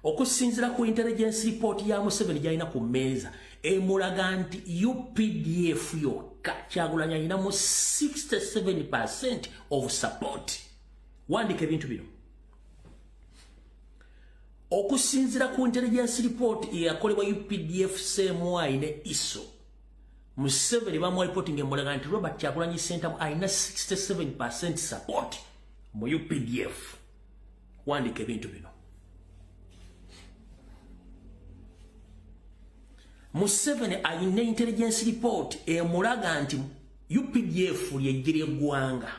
okusinziira ku intelligence report ya Museveni gyalina ku mmeeza emulaga nti UPDF yokka Kyagulanyi alina mu 67% of support. Wandika ebintu bino. Okusinziira ku intelligence report eyakolebwa UPDF CMY ne ISO, Museveni bamuwa reporting emulaga nti Robert Kyagulanyi Ssentamu alina 67% support mu UPDF. Wandika ebintu bino. Museveni alina intelligence report emulaga nti UPDF ly'eggye ly'eggwanga.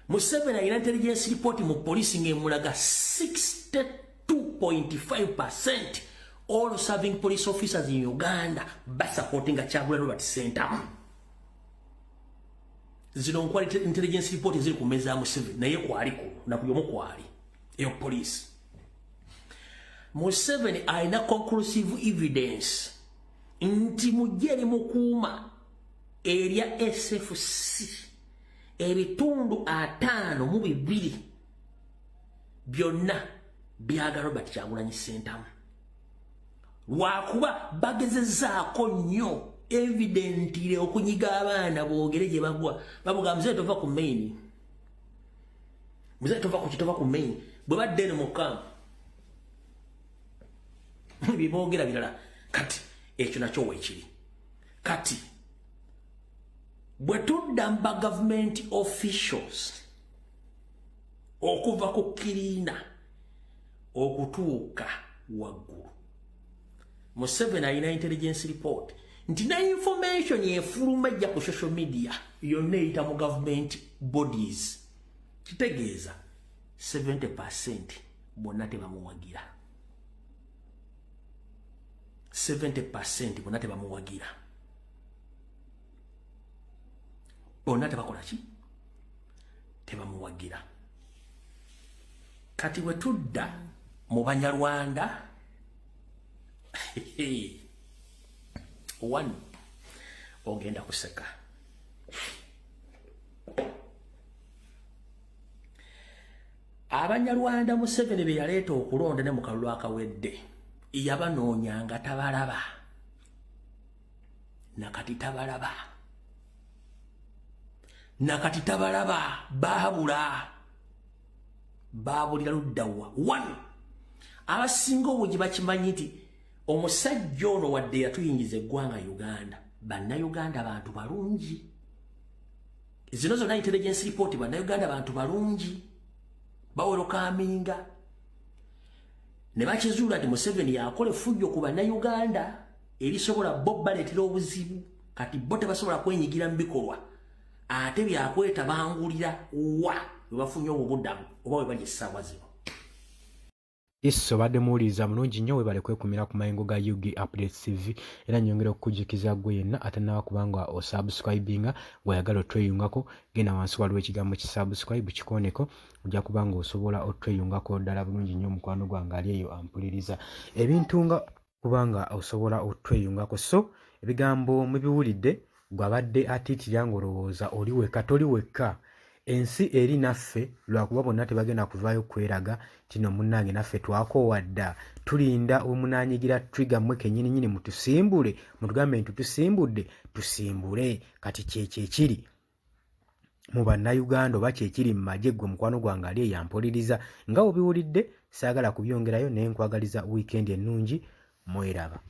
Museveni alina intelligence report mu police ng'emulaga 62.5% all serving police officers in Uganda basupportinga Kyagulanyi Robert Ssentamu. Zino nkwali intelligence report ziri ku meza ya Museveni naye kwaliko nakuyomo kwali eyo police. Museveni alina conclusive evidence nti mujeri mukuuma erya SFC ebitundu 52 byonna byaga Robert Kyagulanyi Ssentamu. Lwakuba bagezezzaako nnyo evidentire okunyiga abaana boogere gye bagwa bavuga mzee tova ku main. Mzee tova ku main. Bwe badde ne mukamu bibogera birala kati ekyo nakyo weekiri. Kati bwe tudda mba government officials okuva ku Kirina okutuuka waggulu, Museveni alina intelligence report nti na information efuluma ejja ku social media yonna eyita mu government bodies kitegeeza 70% bonna tebamuwagira. 70% bonna tebamuwagira. Bonna tebakola ki? Tebamuwagira. Kati bwe tudda mu Banyarwanda one ogenda kuseka. Abanyarwanda Museveni be yaleeta okulonda ne mu kalulu akawedde yabanoonyanga tabalaba. Nakati tabalaba. Nakati tabalaba baabulira luddawa. One, abasinga obungi bakimanyi nti omusajja ono wadde yatuyingiza eggwanga Uganda, bannayuganda bantu balungi. Zino zonna intelligence report bannayuganda bantu balungi bawerokaminga. Ne bakizuula nti Museveni yakola effujjo ku bannayuganda erisobola bo baleetera obuzibu, kati bo tebasobola kwenyigira mu bikolwa ate byakweta bangulira wa bwe bafunye obuddamu oba bwe bali essaawa zino. Isso badde muwuliriza mulungi nnyo webale kwekumira ku mayengo ga UG Updates TV era nyongera okukujukiza gwe yenna atanaba kubanga osubscribinga gwayagala otweyungako genda wansi waliwo ekigambo kisubscribe kikoneko ojja kubanga osobola otweyungako ddala bulungi nnyo mukwano gwange ali eyo ampuliriza ebintu nga kubanga osobola otweyungako. So ebigambo mubiwulidde gwabadde atiitira ng'olowooza oli wekka toli wekka. Ensi eri naffe lwakuba bonna tebagenda kuvaayo kweraga tino munnange naffe twakoowadda tulinda omunaanyigira trigger mmwe kennyini nnyini mutusimbule mutugambe nti tusimbudde tusimbule. Kati kyekyo ekiri mu bannayuganda oba kyekiri mu magye gwe mukwano gwange ali eyampuliriza nga obiwulidde saagala kubyongerayo naye nkwagaliza weekend ennungi mweraba.